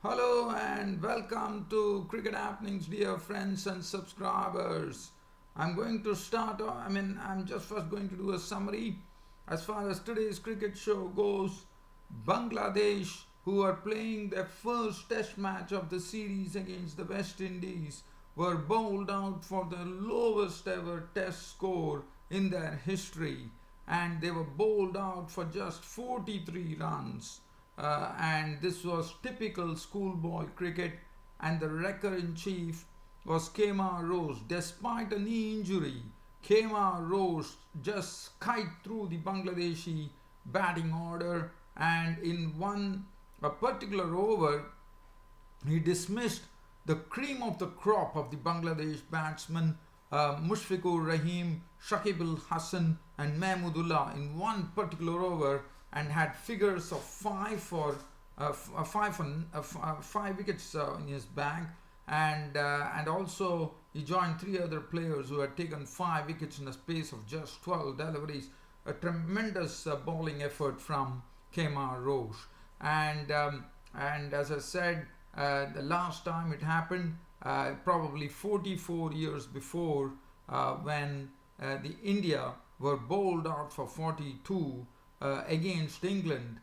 Hello and welcome to Cricket Happenings, dear friends and subscribers. I'm going to start, I'm just first going to do a summary. As far as today's cricket show goes, Bangladesh, who are playing their first test match of the series against the West Indies, were bowled out for the lowest ever test score in their history, and they were bowled out for just 43 runs. And this was typical schoolboy cricket, and the wrecker-in-chief was Kemar Roach. Despite a knee injury, Kemar Roach just kite through the Bangladeshi batting order, and in a particular over, he dismissed the cream of the crop of the Bangladesh batsmen, Mushfiqur Rahim, Shakib Hassan and Mahmudullah in one particular over, and had figures of five wickets in his bag, and also he joined three other players who had taken 5 wickets in the space of just 12 deliveries. A tremendous bowling effort from Kemar Roach, and as I said, the last time it happened, probably 44 years before, when the India were bowled out for 42 against England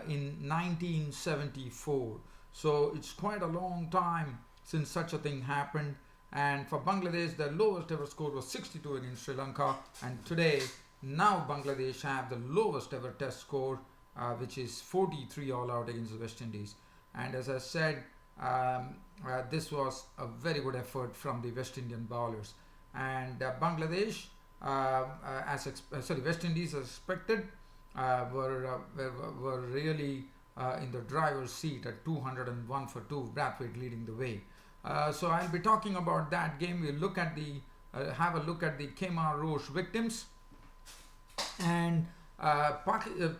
in 1974. So it's quite a long time since such a thing happened. And for Bangladesh, their lowest ever score was 62 against Sri Lanka. And today, now Bangladesh have the lowest ever test score, which is 43 all out against the West Indies. And as I said, this was a very good effort from the West Indian bowlers. And Bangladesh, West Indies, as expected, were really in the driver's seat at 201 for 2, Brathwaite leading the way. So I'll be talking about that game. We'll look at have a look at the Kemar Roach victims. And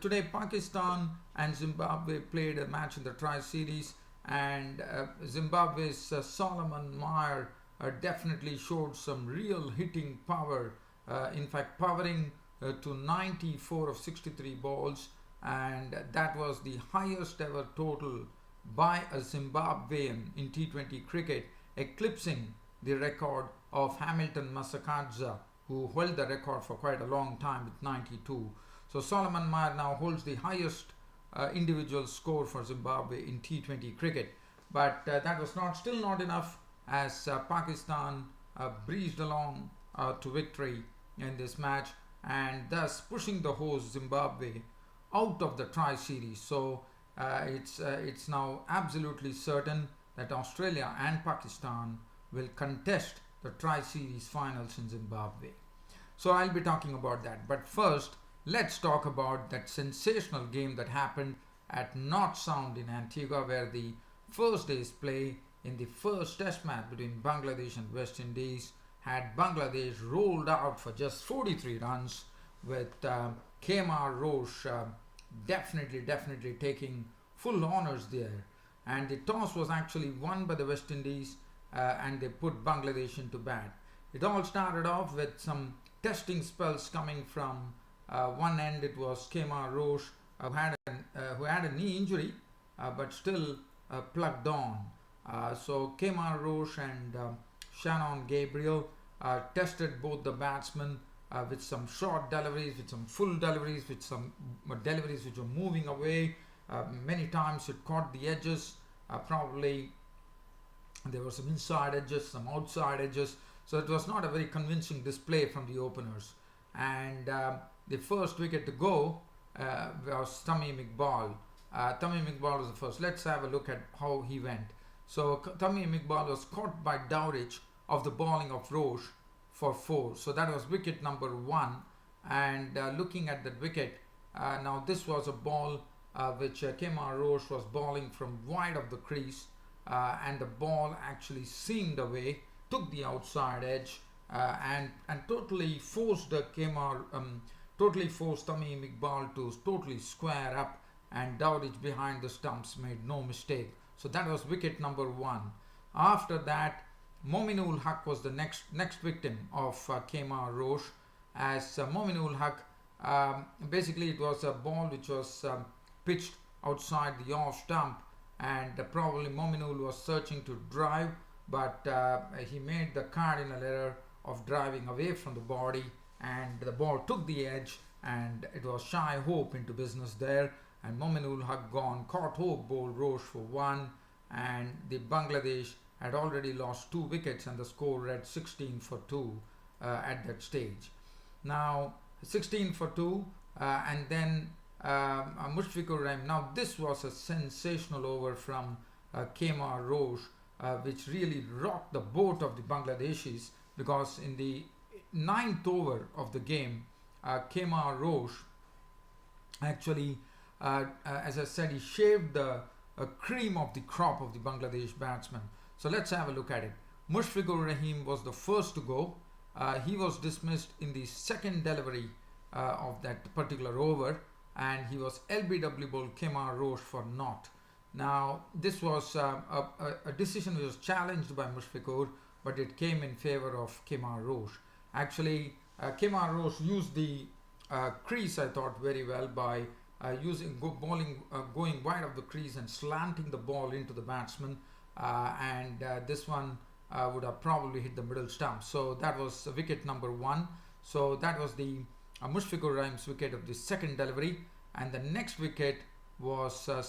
today Pakistan and Zimbabwe played a match in the tri-series, and Zimbabwe's Solomon Mire definitely showed some real hitting power, in fact powering to 94 of 63 balls, and that was the highest ever total by a Zimbabwean in T20 cricket, eclipsing the record of Hamilton Masakadza, who held the record for quite a long time with 92. So Solomon Mire now holds the highest individual score for Zimbabwe in T20 cricket. But that was still not enough, as Pakistan breezed along to victory in this match, and thus pushing the host Zimbabwe out of the tri-series. So it's now absolutely certain that Australia and Pakistan will contest the tri-series finals in Zimbabwe. So I'll be talking about that. But first, let's talk about that sensational game that happened at North Sound in Antigua, where the first day's play in the first test match between Bangladesh and West Indies had Bangladesh rolled out for just 43 runs, with Kemar Roach definitely taking full honours there. And the toss was actually won by the West Indies, and they put Bangladesh into bat. It all started off with some testing spells coming from one end. It was Kemar Roach, who had a knee injury, but still plugged on. So Kemar Roach and Shannon Gabriel tested both the batsmen with some short deliveries, with some full deliveries, with some deliveries which were moving away. Many times it caught the edges. Probably there were some inside edges, some outside edges. So it was not a very convincing display from the openers. And the first wicket to go was Tamim Iqbal. Tamim Iqbal was the first. Let's have a look at how he went. So Tamim Iqbal was caught by Dowrich of the bowling of Roach for 4. So that was wicket number 1. And looking at that wicket, now this was a ball which Kemar Roach was bowling from wide of the crease, and the ball actually seamed away, took the outside edge, and totally forced Tamim Iqbal to totally square up, and Dowrich behind the stumps made no mistake. So that was wicket number 1. After that, Mominul Haq was the next victim of Kemar Roach, as Mominul Haq, basically it was a ball which was pitched outside the off stump, and probably Mominul was searching to drive, but he made the cardinal error of driving away from the body, and the ball took the edge, and it was Shai Hope into business there, and Mominul had gone, caught Hope, bowled Roach for 1, and the Bangladesh had already lost 2 wickets, and the score read 16 for 2 at that stage. Now 16 for 2, and then Mushfiqur Rahim. Now this was a sensational over from Kemar Roach, which really rocked the boat of the Bangladeshis, because in the 9th over of the game, Kemar Roach actually, as I said, he shaved the cream of the crop of the Bangladesh batsmen. So let's have a look at it. Mushfiqur Rahim was the first to go. He was dismissed in the second delivery of that particular over, and he was LBW bowled Kemar Roach for naught. Now this was a decision which was challenged by Mushfiqur, but it came in favor of Kemar Roach. Actually, Kemar Roach used the crease, I thought, very well by going wide of the crease and slanting the ball into the batsman, and this one would have probably hit the middle stump. So that was wicket number 1. So that was the Mushfiqur Rahim's wicket of the second delivery, and the next wicket was a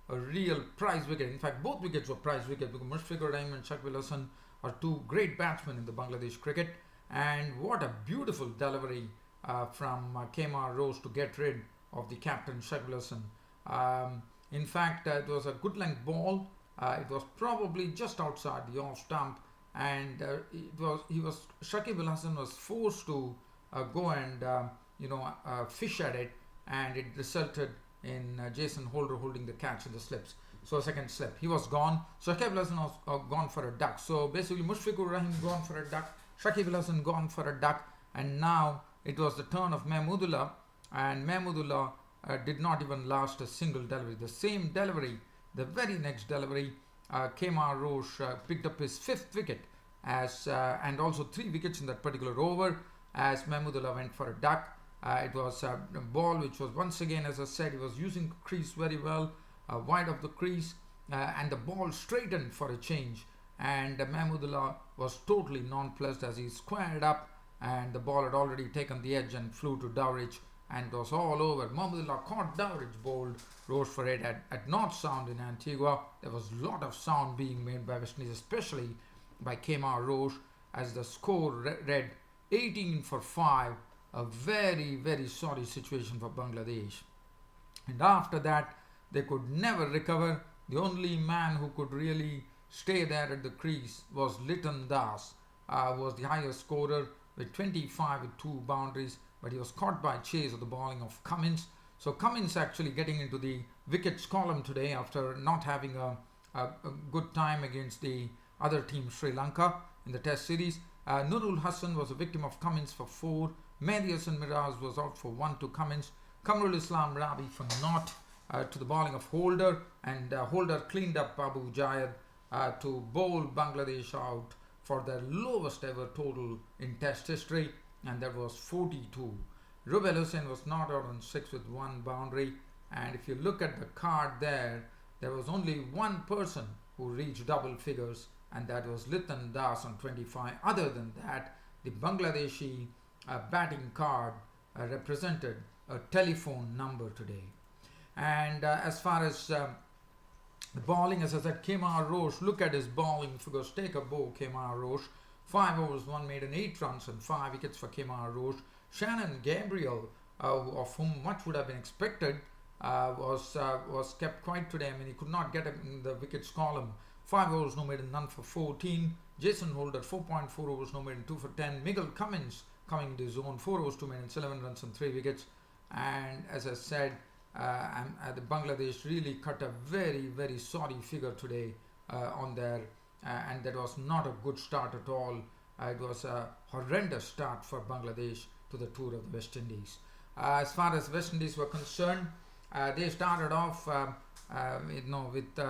real prize wicket. In fact, both wickets were prize wickets, because Mushfiqur Rahim and Shakib Al Hasan are 2 great batsmen in the Bangladesh cricket. And what a beautiful delivery from Kemar Roach to get rid of the captain Shakib Al Hasan. In fact, it was a good length ball. It was probably just outside the off stump, and Shakib Al Hasan was forced to go and fish at it, and it resulted in Jason Holder holding the catch in the slips. So second slip, he was gone. So Shakib Al Hasan was gone for a duck. So basically Mushfiqur Rahim gone for a duck, Shakib Al Hasan gone for a duck, and now it was the turn of Mahmudullah, and Mahmudullah did not even last a single delivery. The same delivery, the very next delivery, Kemar Roach picked up his 5th wicket, and also 3 wickets in that particular over, as Mahmudullah went for a duck. It was a ball which was, once again, as I said, he was using crease very well, wide of the crease, and the ball straightened for a change, and Mahmudullah was totally nonplussed as he squared up, and the ball had already taken the edge and flew to Dowridge, and it was all over. Mahmudullah caught Dowridge, bowled Roach for it at North Sound in Antigua. There was a lot of sound being made by West Indies, especially by Kemar Roach, as the score read 18 for 5. A very, very sorry situation for Bangladesh. And after that, they could never recover. The only man who could really stay there at the crease was Liton Das, who was the highest scorer with 25 with 2 boundaries, but he was caught by chase of the bowling of Cummins. So Cummins actually getting into the wickets column today after not having a good time against the other team, Sri Lanka, in the Test series. Nurul Hassan was a victim of Cummins for 4. Mehdi Hassan Miraz was out for 1 to Cummins. Kamrul Islam Rabi for naught to the bowling of Holder, and Holder cleaned up Abu Jayed to bowl Bangladesh out for their lowest ever total in Test history, and that was 42. Rubel Hussain was not out on 6 with 1 boundary, and if you look at the card there was only one person who reached double figures, and that was Liton Das on 25. Other than that, the Bangladeshi batting card represented a telephone number today. And as far as the bowling, as I said, Kemar Roach, look at his bowling figures. Take a bow, Kemar Roach. 5 overs, 1 maiden, 8 runs and 5 wickets for Kemar Roach. Shannon Gabriel, of whom much would have been expected, was kept quiet today. I mean, he could not get in the wickets column. 5 overs, no maiden, none for 14. Jason Holder, 4.4 overs, no maiden, 2 for 10. Miguel Cummins coming into his own, 4 overs, 2 maiden, 11 runs and 3 wickets. And as I said, the Bangladesh really cut a very, very sorry figure today on their, and that was not a good start at all. It was a horrendous start for Bangladesh to the tour of the West Indies. As far as West Indies were concerned, they started off, with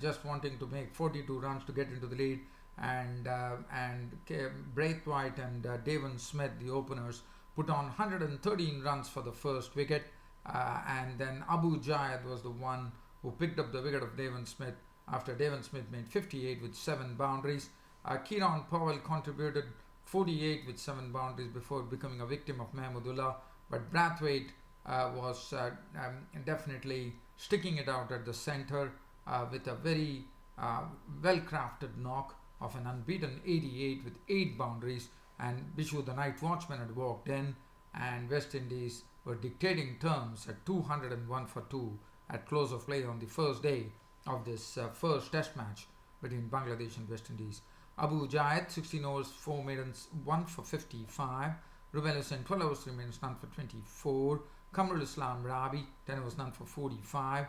just wanting to make 42 runs to get into the lead, and Braithwaite and Devon Smith, the openers, put on 113 runs for the first wicket, and then Abu Jayed was the one who picked up the wicket of Devon Smith after Devon Smith made 58 with 7 boundaries. Kieran Powell contributed 48 with 7 boundaries before becoming a victim of Mahmudullah, but Brathwaite was definitely sticking it out at the centre with a very well-crafted knock of an unbeaten 88 with 8 boundaries, and Bishu, the night watchman, had walked in, and West Indies were dictating terms at 201 for 2 at close of play on the first day of this first test match between Bangladesh and West Indies. Abu Jayed, 16 overs, 4 maidens, 1 for 55. Ruben Hussain, 12 overs, 3 maidens, none for 24. Kamrul Islam Rabi, 10 overs, none for 45.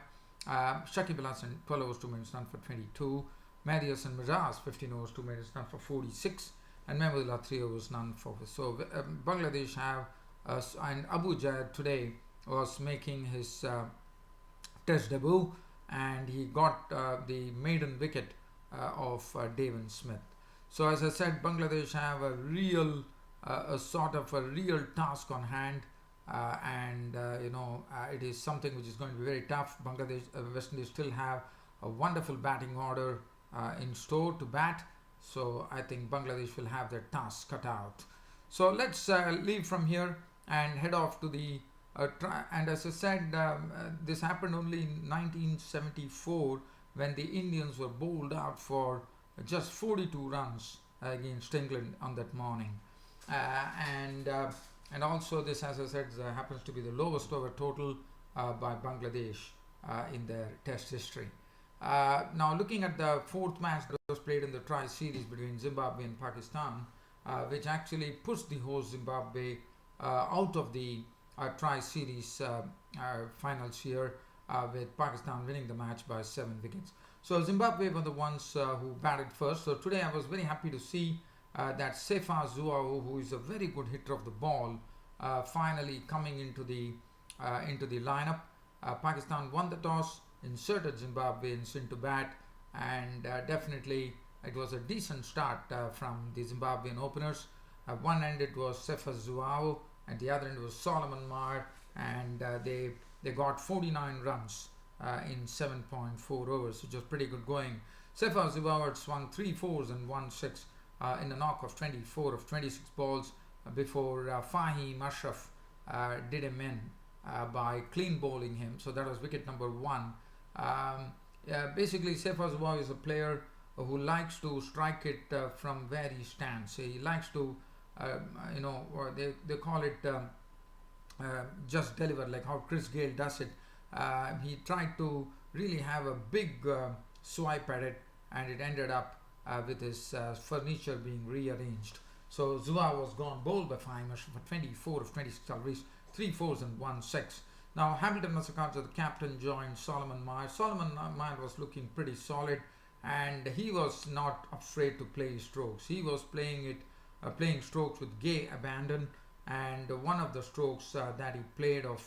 Shakib Al Hasan, 12 overs, 2 maidens, none for 22. Mehdi Hassan Mijaz, 15 overs, 2 maidens, none for 46. And Mahmudullah, 3 overs, none for. So Bangladesh have, and Abu Jayed today was making his test debut, and he got the maiden wicket of Devon Smith. So as I said, Bangladesh have a real, sort of a real task on hand, and it is something which is going to be very tough. Bangladesh, West Indies still have a wonderful batting order in store to bat. So I think Bangladesh will have their task cut out. So let's leave from here and head off to the and as I said, this happened only in 1974 when the Indians were bowled out for just 42 runs against England on that morning, and also this, as I said, happens to be the lowest over total by Bangladesh in their test history. Now looking at the fourth match that was played in the tri-series between Zimbabwe and Pakistan, which actually pushed the host Zimbabwe out of the tri-series finals here, with Pakistan winning the match by 7 wickets. So Zimbabwe were the ones who batted first. So today I was very happy to see that Sefa Zuao, who is a very good hitter of the ball, finally coming into the lineup. Pakistan won the toss, inserted Zimbabweans into bat, and definitely it was a decent start from the Zimbabwean openers. At one end it was Sefa Zuao, at the other end was Solomon Mire, and they got 49 runs in 7.4 overs, which was pretty good going. Sefa Zuao had swung 3 fours and 1 6 in a knock of 24 of 26 balls before Fahim Ashraf did him in by clean bowling him. So that was wicket number 1. Basically, Sefa Zuao is a player who likes to strike it from where he stands. He likes to or they call it just deliver, like how Chris Gale does it. He tried to really have a big swipe at it, and it ended up with his furniture being rearranged. So Zua was gone bowled by Fahim for 24 of 26 deliveries, 3 fours and 1 6. Now Hamilton Massakarja, the captain, joined Solomon Mire. Solomon Mire was looking pretty solid, and he was not afraid to play his strokes. He was playing strokes with gay abandon, and one of the strokes that he played of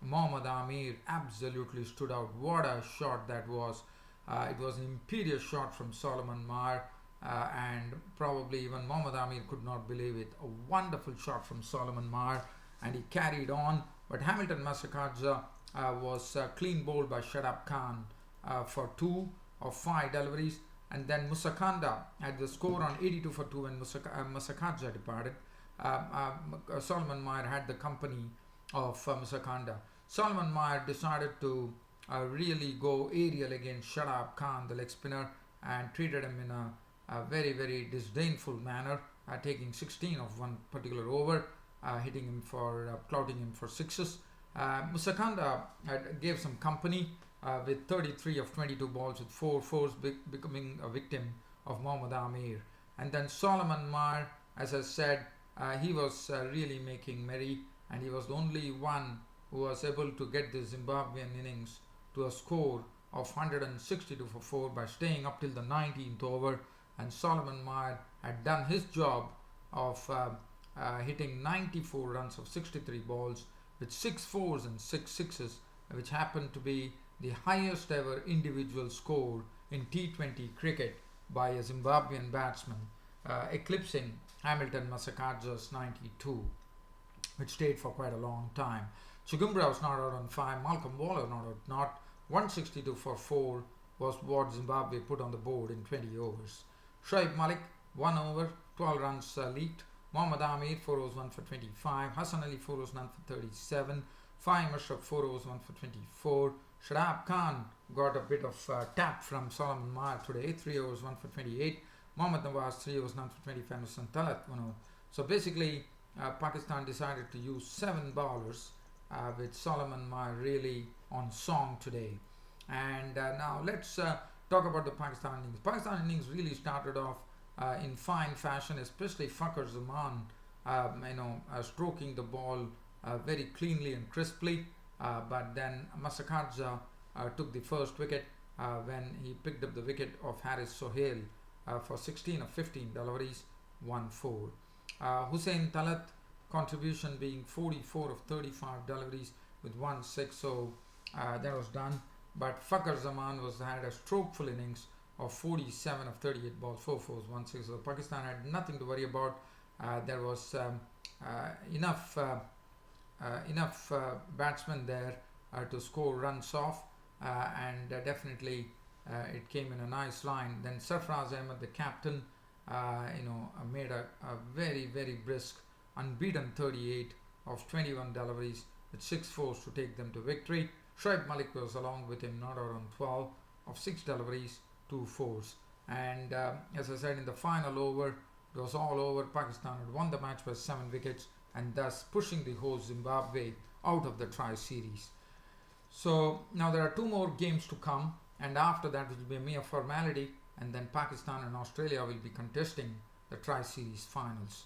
Mohammad Amir absolutely stood out. What a shot that was. It was an imperious shot from Solomon Mire, and probably even Mohammad Amir could not believe it. A wonderful shot from Solomon Mire, and he carried on. But Hamilton Massakarja was clean bowled by Shadab Khan for 2 of 5 deliveries, and then Musakanda had the score on 82 for 2 when Massakarja departed. Solomon Mire had the company of Musakanda. Solomon Mire decided to really go aerial against Shadab Khan, the leg spinner, and treated him in a very, very disdainful manner, taking 16 of one particular over, hitting him for, clouting him for 6s. Musakanda gave some company with 33 of 22 balls with 4 fours, becoming a victim of Mohammad Amir. And then Solomon Mire, as I said, he was really making merry, and he was the only one who was able to get the Zimbabwean innings to a score of 162 for 4 by staying up till the 19th over. And Solomon Mire had done his job of hitting 94 runs of 63 balls with 6 fours and 6 sixes, which happened to be the highest ever individual score in T20 cricket by a Zimbabwean batsman, eclipsing Hamilton Massakarja's 92, which stayed for quite a long time. Chigumbura was not out on 5, Malcolm Waller not out, 162 for 4 was what Zimbabwe put on the board in 20 overs. Shoaib Malik, 1 over, 12 runs leaked. Mohammad Amir, 4 overs, 1 for 25. Hassan Ali, 4 overs, none for 37. Fahim Ashraf, 4 overs, 1 for 24. Shadab Khan got a bit of tap from Solomon Mire today, 3 overs, 1 for 28. Mohammad Nawaz, 3 overs, none for 25. Hussain Talat, 1 over. So basically, Pakistan decided to use 7 bowlers with Solomon Mire really on song today. And now let's talk about the Pakistan innings. Pakistan innings really started off in fine fashion, especially Fakhar Zaman, stroking the ball very cleanly and crisply. But then Masakadza took the first wicket when he picked up the wicket of Haris Sohail for 16 of 15 deliveries, 1-4. Hussain Talat contribution being 44 of 35 deliveries with 1-6, so that was done. But Fakhar Zaman had a strokeful innings of 47 of 38 balls, 4 fours, 1-6. So Pakistan had nothing to worry about. There was enough batsmen there to score runs off, and definitely it came in a nice line. Then Sarfraz Ahmed, the captain, made a very, very brisk, unbeaten 38 of 21 deliveries with 6 fours to take them to victory. Shoaib Malik was along with him, not out on 12 of 6 deliveries, 2 fours. And as I said, in the final over, it was all over. Pakistan had won the match by 7 wickets and thus pushing the host Zimbabwe out of the tri-series. So now there are 2 more games to come, and after that it will be a mere formality, and then Pakistan and Australia will be contesting the tri-series finals.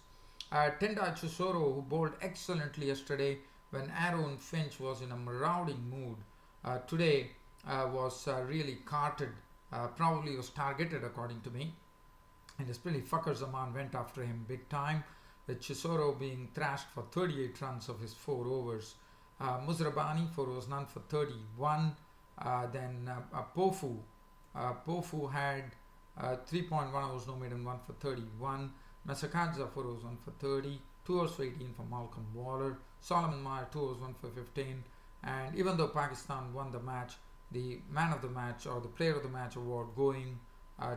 Tendai Chisoro, who bowled excellently yesterday when Aaron Finch was in a marauding mood, today was really carted, probably was targeted according to me, and especially Fakhar Zaman went after him big time, with Chisoro being thrashed for 38 runs of his 4 overs. Muzrabani, 4 overs, none for 31. Then Pofu had 3.1 overs, no maiden, 1 for 31. Masakadza, 4 overs, 1 for 30. 2 overs for 18 for Malcolm Waller. Solomon Mire, 2 overs, 1 for 15. And even though Pakistan won the match, the man of the match or the player of the match award going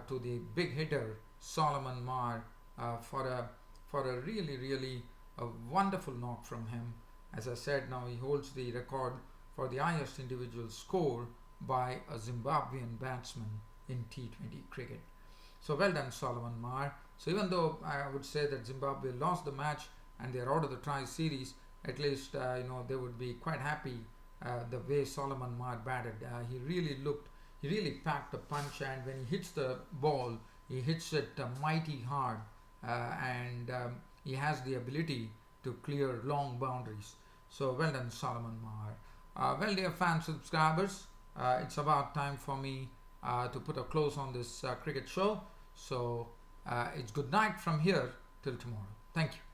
to the big hitter Solomon Mire for a really a wonderful knock from him. As I said, now he holds the record for the highest individual score by a Zimbabwean batsman in T20 cricket. So well done, Solomon Mire. So even though I would say that Zimbabwe lost the match and they are out of the tri-series, at least they would be quite happy the way Solomon Mire batted. He really packed a punch, and when he hits the ball, he hits it mighty hard, and he has the ability to clear long boundaries. So well done, Solomon Mire. Well, dear fans, subscribers, it's about time for me to put a close on this cricket show. So it's good night from here till tomorrow. Thank you.